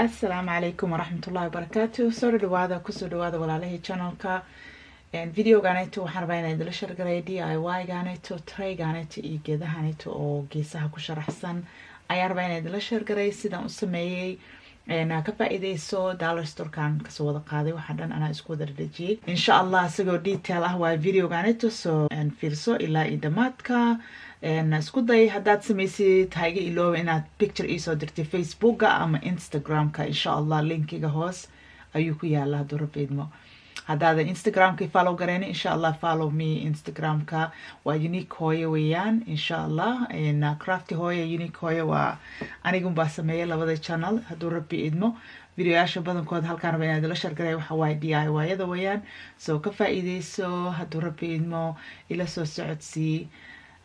Assalaamu calaykum waraxmatullaahi wabarakaatu. Soo dhawaada kusoo dhawaada walaalahii channelka. Videogaanayto waxaan rabaa inaan idila shargaray DIY-gaanayto, tray-gaanayto iyo geedahaanayto oo geesaha ku sharaxsan ayaan rabaa inaan idila shargaray sidaan u sameeyey. Ka faa'iideyso dollar store-kan kasoo wada qaaday waxaa dhan anaa isku wada dhajiyey. Insha Allah isagoo detail ah waa videogaanayto soo fiirso ilaa iyo dhammaadka. Isku day haddaad samaysid ha iga ilooba inaad picture iisoo dirtay Facebooka ama Instagramka. Insha Allah linkiga hoos ayuu ku yaala hadduu rabbi idmo. Haddaad Instagramka follow gareyna insha Allah follow me Instagramka waa unique hooyo weeyaan insha Allah. Crafty hooyo unique hooyo waa anigun baa sameeyay labada channel hadduu rabbi idmo. Videoyaasha badankood halkaan raba inaad la shargaray waxa waaye DIY-yada weeyaan. So ka faa'iideyso hadduu rabbi idmo ila soo socodsii.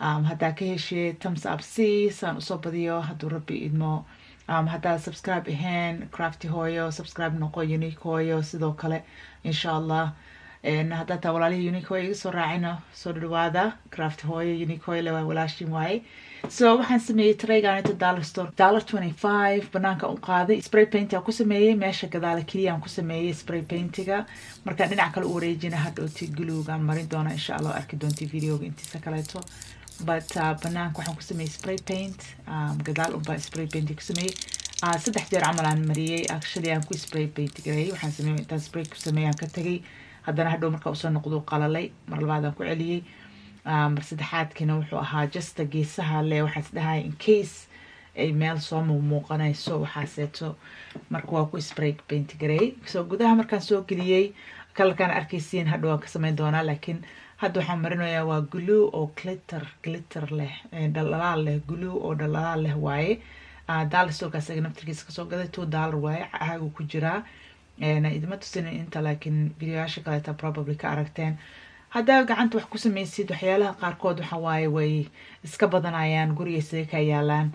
Haddaa ka heshay thumbs up si saan usoo badiyo hadduu rabbi idmo. Haddaa subscribe ahayn crafty hooyo subscribe noqo unique hooyo sidoo kale insha Allah. Haddaa taa walaalihii unique hooyo iga soo raacina soo dhawaada crafty hooyo unique hooyo lewaa walaashin waaye. So waxaan sameeyey tray-gaanayto dollar store $25 banaanka u qaaday spray paint aan ku sameeyey meesha gadaala keliya aan ku sameeyey spray paintiga markaan dhinac kale u wareejina hadhowti gluegaan marin doona insha Allah arki doonti videoga intiisa kaleeto. But banaanka waxaan ku sameeyey spray paint gadaal unbaa spray paint ku sameeyey. 3 jeer camal aan mariyey actually aan ku spray paint gareeyey waxaan sameeyey intaan spray ku sameeyaan ka tagay haddana hadhow marka uu soo noqdo qalalay mar labaad aan ku celiyey. Mar saddexaadkina wuxuu ahaa just geesaha le waxaan isdhahay in case ay meel soo muuqanayso waxaaseeto marka waa ku spray paint gareeyey. So gudaha markaan soo geliyey kalarkaan arkaysiin hadhow waan ka sameyn doonaa laakiin hadda waxaan marinayaa waa glue oo glitter leh dhalaal leh glue oo dhalaal leh waaye. dollar store asaga naftirkiisa kasoo gaday $2 waaye caagu ku jiraa. idima tusinin inta laakiin videoyaasha kaleeta probably ka aragteen. haddaa gacanta wax ku samaysid waxyaalaha qaarkood waxa waaye way iska badanayaan guriga isaga ka yaalaan.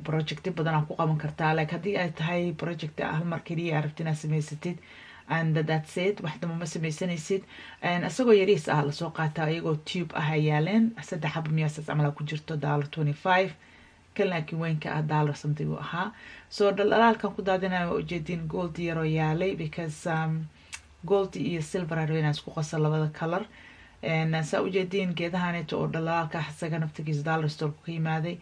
Projecti badan aad ku qaban kartaa like haddii ay tahay project hal mar keliya rabtid inaad samaysatid and that's it wax dama ma samaysanaysid. isagoo yariis ah lasoo qaataa iyagoo tube ah ay yaaleen 3 xabo miyaasas camal ku jirto $25 kan laakiin weynka ah $1 something uu ahaa. So dhalaalkan ku daadinaya waa ujeedin gold yaroo yaalay because gold iyo silver aan rabaa isku qaso labada color. saa ujeedin geedahaanito oo dhalaalka isaga naftigiisa dollar store ku yimaaday.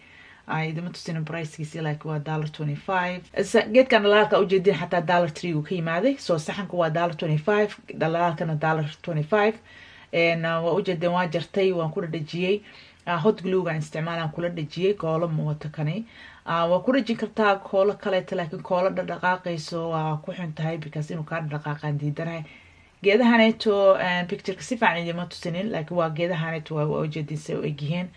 idima tusinin pricekiisa like waa $25. geedkan dhalaalka ujeedin xataa $3 uu ka yimaaday. So saxanku waa $25 dhalaalkana $25. waa ujeedin waa jartay waan ku dhajiyey. hot glue gaan isticmaalaan kula dhajiyey koolo mooto kani. waa ku dhajin kartaa koolo kaleeto laakiin koolo dhaqaaqayso waa ku xun tahay because inuu kaa dhaqaaqaan diidanahay. geedahaanayto pictureka si fiican idima tusinin laakiin waa geedahaanayto waa ujeedin say u egyihiin.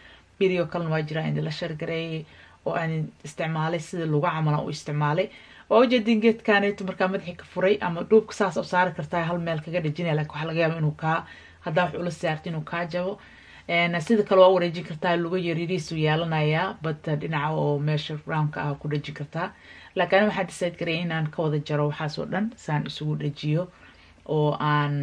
video kalena waa jiraa in la shargareeyay oo aan isticmaalay sida lagu camalan u isticmaalay. waa ujeedin geedkaanayto markaa madaxii ka furay ama dhuubka saas u saari kartaa hal meel kaga dhajinaya laakiin waxa laga yaabaa inuu kaa haddaa wax ula saarto inuu kaa jabo. sida kale waa wareejin kartaa lugu yariiriisu yeelanayaa but dhinaca oo meesha roundka ah ku dhajin kartaa. laakiin waxaa decide garay inaan ka wada jaro waxaas oo dhan saan isugu dhajiyo oo aan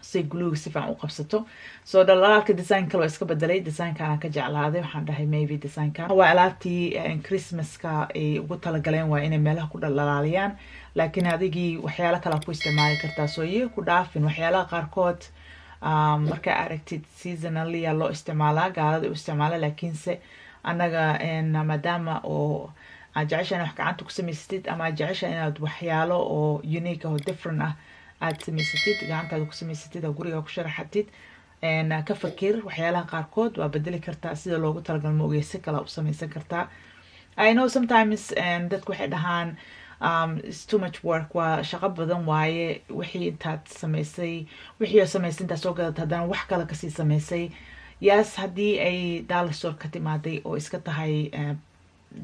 si glue si fiican u qabsato. So dhalaalka design kale waa iska bedelay designkan aan ka jeclaaday waxaan dhahay maybe designkan waa alaabtii Christmaska ay ugu talagaleen waa inay meelaha ku dhalaaliyaan laakiin adigii waxyaalo kale ku isticmaali kartaa. So iyo ku dhaafin waxyaalaha qaarkood marka aragtid seasonally loo isticmaalaa gaalada u isticmaala laakiinse anaga maadaama oo aad jeceshahay wax gacanta ku samaysatid ama aad jeceshahay inaad waxyaalo oo unique oo different ah aad samaysatid gacantaada ku samaysatid oo guriga ku sharaxatid ka fakir waxyaalaha qaarkood waa bedeli kartaa sida loogu talagalay ma ogeysi kala u samaysan kartaa. I know sometimes dadku waxay dhahaan it's too much work waa shaqo badan waaye wixii intaad samaysay wixii samaysay intaad soo gadatay haddana wax kale kasii samaysay. yes haddii ay dollar store ka timaaday oo iska tahay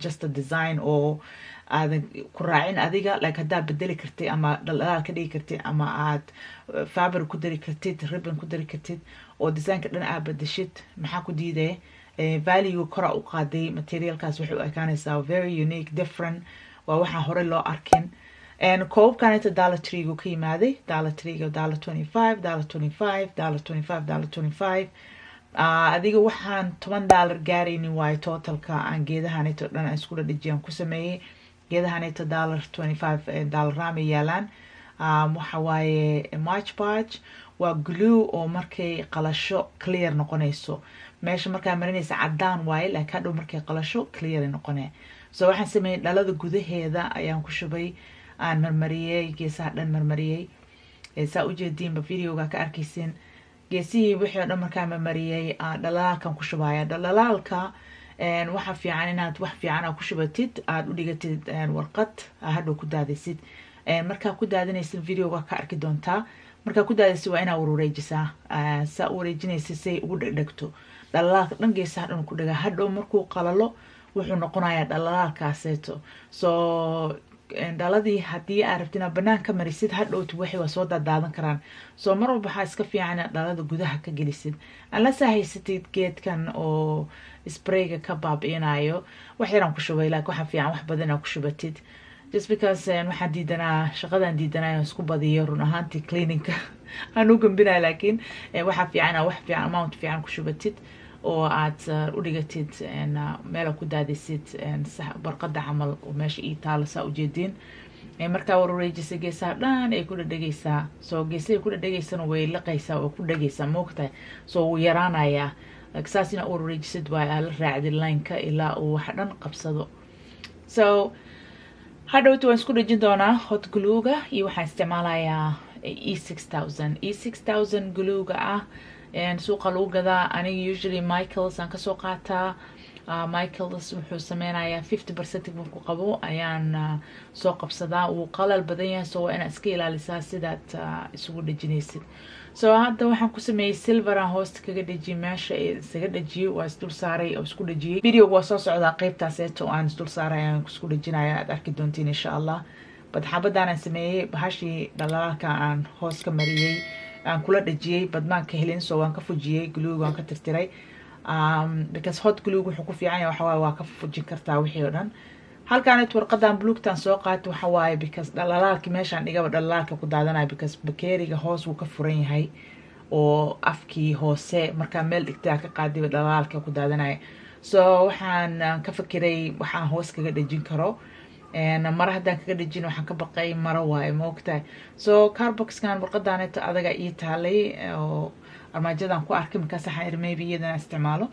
just a design oo aadan ku raacin adiga like haddaa bedeli kartid ama dhalaal ka dhigi kartid ama aad fabric ku dari kartid ribbon ku dari kartid oo designka dhan aad bedeshid maxaa ku diiday. value kora u qaaday materialkaas wuxuu ekaanaysaa very unique different waa waxaan hore loo arkin. koobkanita $3 ka yimaaday $3 $25 $25 $25. adiga waxaan $10 gaaraynin waayo totalka aan geedahanito dhan aan isku dhajiyaan ku sameeyay. geedahaneeto $25 raamay yaalaan. waxa waaye March Patch waa glue oo markay qalasho clear noqonayso. meesha markaa marinaysa cadaan waaye laakiin hadhow markay qalasho clear noqonay. so waxaan sameeyay dhalada gudaheeda ayaan ku shubay, aan marmariyay geesaha dhan marmariyay. saa u jeediinba videoga ka arkaysin geesihii wixii dhan markaa marmariyay dhalaalkan ku shubaya. dhalaalka waxa fiican inaad wax fiican ku shubatid, aad u dhigatid warqad hadhow ku daadisid. markaa ku daadinaysid videoga ka arki doontaa. markaa ku daadaysid waa inaad wareejisaa. saa u wareejinaysid say ugu dhegdhegto dhalaalka dhan geesaha dhan ku dhagaa. hadhow markuu qalalo wuxuu noqonayaa dhalaalkaaseeto. so dhaladii haddii aad rabtid inaad banaan ka marisid hadhowti waxay waa soo daadaadan karaan. so mar walba waxaa iska fiican inaad dhalada gudaha ka gelisid. unless aa haysatid geedkan oo sprayga ka baabi'inayo, wax yaraan ku shubay laakiin waxaa fiican wax badan inaad ku shubatid. just because waxaan diidanaa shaqadan diidanaa isku badiyo run ahaantii cleaninka aan u gambinaya. laakiin waxaa fiican inaad wax fiican amount fiican ku shubatid oo aad u dhigatid meela ku daadisid barqada camal oo meesha ii taalo saa u jeediin. markaa wareejisa geesaha dhan ay ku dhadhegaysaa. so geesahay ku dhadhegaysana way liqaysaa oo ku dhagaysaa moogtahay. so wuu yaraanayaa. saas inaad wareejisid waa aad la raacdid lineka ilaa uu wax dhan qabsado. so hadhowta waan isku dhejin doonaa hot gluega iyo waxaan isticmaalayaa E6000 gluega ah. suuqa lagu gadaa. aniga usually Michaels aan kasoo qaataa. Michaels wuxuu sameynayaa 50% markuu qabo ayaan soo qabsadaa. wuu qalal badan yahay, so waa inaad iska ilaalisaa sidaad isugu dhejinaysid. so hadda waxaan ku sameeyey silver aan hoosta kaga dhejiyey, meesha isaga dhejiyey waa isdul saaray oo isku dhejiyey. videoga waa soo socdaa qaybtaaseeto oo aan isdul saaray aan isku dhejinaya, aad arki doontiin insha allah. bad xabadaan aan sameeyey bahashii dhalaalka aan hoos ka mariyey aan kula dhejiyey badmaan ka helin, so waan ka fujiyey gluega waan ka tirtiray. because hot glue wuxuu ku fiican yahay waxa waaye waa ka fujin kartaa wixii oo dhan. halkaan warqadan bluugtan soo qaato waxa waaye because dhalaalkii meeshaan dhigaba dhalaalka ku daadanayo because bakeeriga hoos wuu ka furan yahay oo afkii hoose markaa meel dhigtaa ka qaadiba dhalaalka ku daadanaya. so waxaan ka fakiray waxaan hoos kaga dhejin karo. mara haddaan kaga dhejin waxaan ka baqay maro waaye maogtahay. so carboxkan warqadaaneta adaga ii taalay oo armaajadan ku arkay markaas waxaan iri maybe iyadana isticmaalo.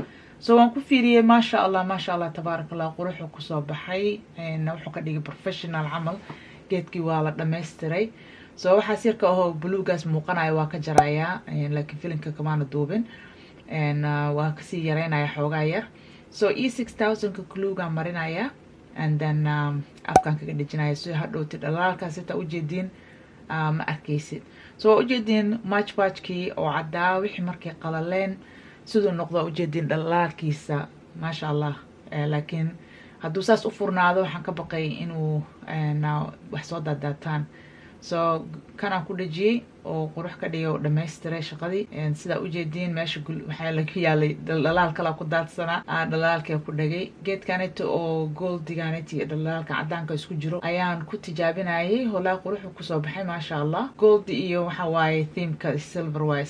so waan ku fiiriyey maasha allah tabaaraka allah quruxuu kusoo baxay. wuxuu ka dhigay professional camal. geedkii waa la dhammaystiray. so waxaas yarka ahoo buluugaas muuqanayo waa ka jarayaa laakiin filinka kamaana duubin. waa kasii yaraynaya xoogaa yar. so E6000 gluegaan marinaya and then afkaan kaga dhejinaya si hadhowti dhalaalkaas intaa ujeediin ma arkaysid. so waa ujeediin March Patchkii oo caddaa wixii markay qalaleen siduu noqdo ujeediin dhalaalkiisa maasha allah. laakiin hadduu saas u furnaado waxaan ka baqay inuu wax soo daadaataan. so kanaan ku dhejiyey oo qurux ka dhigay oo dhammaystiray shaqadii. sidaa ujeediin meesha waxaa lagu yaalay dhalaal kala ku daadsanaa dhalaalka ku dhagay. geedkaneta oo goldiganeti dhalaalka cadaanka isku jiro ayaan ku tijaabinayay. holaa quruxu kusoo baxay maasha allah. gold iyo waxa waaye themeka silver waa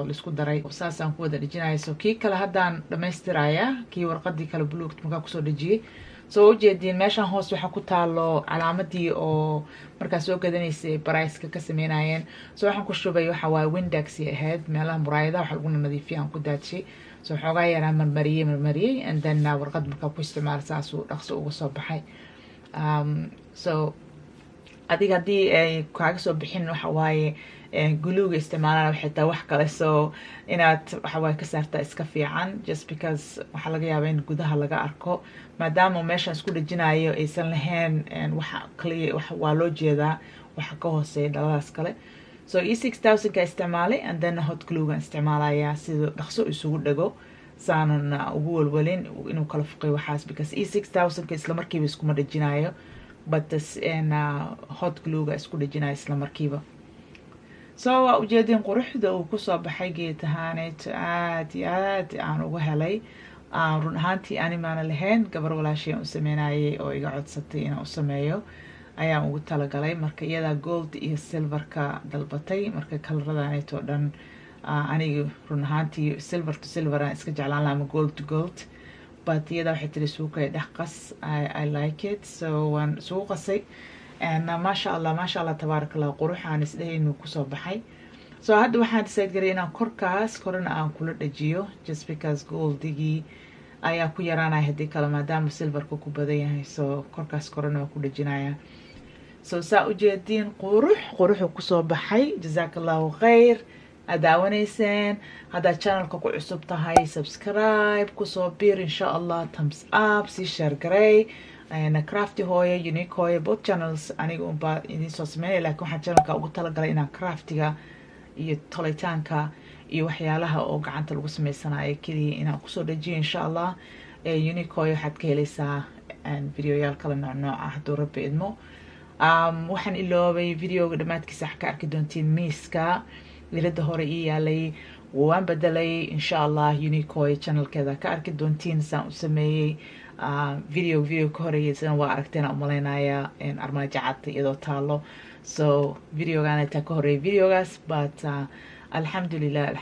laisku daray. saasaan ku wada dhejinaya. so kii kale haddaan dhammaystirayaa kii warqadii kale buluugta markaa kusoo dhejiyey. so ujeediin meeshaan hoos waxaa ku taalo calaamadii oo markaa soo gadanaysay barayska ka sameynayeen. so waxaan ku shubay waxa waaye windex ahayd meelaha muraayadaha waxa lagu nadiifiya aan ku daadshay. so xoogaa yaraan marmariyey and then warqad markaa ku isticmaal saasuu dhaqso uga soo baxay. so adiga haddii ay kaaga soo bixin waxa waaye gluega isticmaalana waxay tahay wax kale. so inaad waxa waaye ka saartaa iska fiican just because waxaa laga yaabaa in gudaha laga arko maadaama meeshaan isku dhejinayo aysan lahayn waxa kaliya waa loo jeedaa waxa ka hooseeya dhaladaas kale. so E6000 ka isticmaalay and then hot gluega isticmaalaya sidoo dhaqso isugu dhago saanan ugu walwalin inuu kala fuqay waxaas because E6000 ka isla markiiba iskuma dhejinayo but hot gluega isku dhejinayo isla markiiba. so waa ujeedin quruxda uu kusoo baxay geed ahaaneed aad iyo aad aan uga helay. run ahaantii ani maana lahayn gabar walaashay aan u sameynayay oo iga codsatay inaan u sameeyo ayaan ugu talagalay. marka iyadaa gold iyo silverka dalbatay. marka kalaradaaneyt oo dhan aniga run ahaantii silver to silver aan iska jeclaan lahaa ama gold to gold. but iyada waxay tiri suuqa dhaqas. I like it, so waan soo qasay and masha Allah tabarakallah quruxaan isdhahay inuu kusoo baxay. So hadda waxaan decide garay inaan korna aan kula dhajiyo just because goldigii ayaa ku yaraanaya haddii kale maadaama silverku ku badan yahay, so korkaas korna waan ku dhajinaya. So saa u jeediin quruxu kusoo baxay. Jazakallahu khayr. adaawaneyseen hadda channelka ku cusub tahay subscribe kusoo biir insha Allah, thumbs up, si share garay ana crafty hooyo unique hooyo both channels aniga unba idin soo sameeyay, laakiin waxaan channelka ugu talagalay inaan craftiga iyo tolitaanka iyo waxyaalaha oo gacanta lagu sameysanayo kaliya inaan kusoo dhajiyo insha Allah. Unique hooyo waxaad ka helaysaa videoyaal kala nooc ah hadduu rabbi idmo. waxaan iloobay videoga dhammaadkiisa ka arki doontiin miiska ilada hore ii yaalay waan bedelay insha Allah. Unique hooyo channelkeeda ka arki doontiin saan u sameeyay video ka horeeyay waa aragteen u maleynaya armaajo cad iyadoo taalo. So videogan inta ka horeeyay videogaas, but alhamdulillah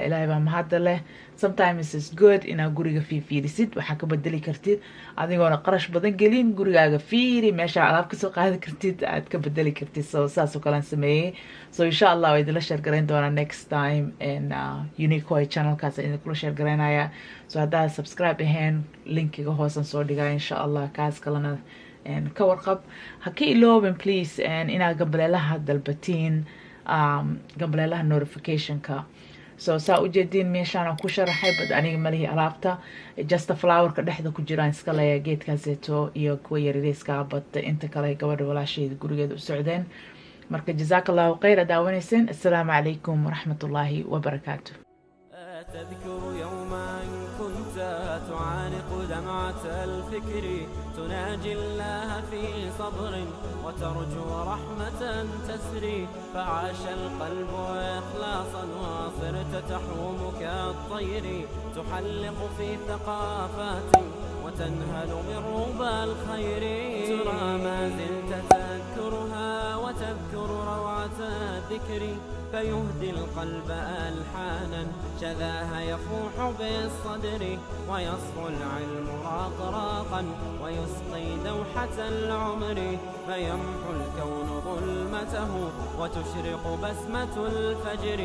ilaahay baa mahad leh. Sometimes it's good inaad guriga fiirisid, waxaa ka bedeli kartid adigoona qarash badan gelin. gurigaaga fiiri meesha alaab ka soo qaadi kartid aad ka bedeli kartid. So saas oo kale sameeyay. So insha Allah way idila share gareyn doonaa next time in Unique Hooyo channelkaas idin kula share gareynaya. So haddaad subscribe ahayn linkiga hoosan soo dhigaya insha Allah. kaas kalena ka warqab ha ka iloobin please inaad gambaleelaha dalbatiin gambaleelaha notificationka. So saa u jeedin meeshaan ku sharaxay bad aniga malihi alaabta just a flower ka dhexda ku jiraan iska leeyahay geedkaaseeto iyo kuwa yaryariiska, but inta kale gabadha walaasheeda gurigeeda u socdeen. marka jazakallahu khayr daawanaysan. assalaamu calaykum waraxmatullaahi wabarakaatuh. تذكر يوما كنت تعانق دمعة الفكر تناجي الله في صبر وترجو رحمة تسري فعاش القلب إخلاصا وصرت تحوم كالطير تحلق في ثقافات وتنهل من ربى الخير. ترى ما زلت تذكرها وتذكر روعة الذكر فيهدي القلب ألحانا شذاها يفوح بالصدر ويصفو العلم راقراقا ويسقي دوحة العمر فيمحو الكون ظلمته وتشرق بسمة الفجر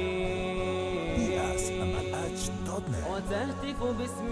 وتهتف باسم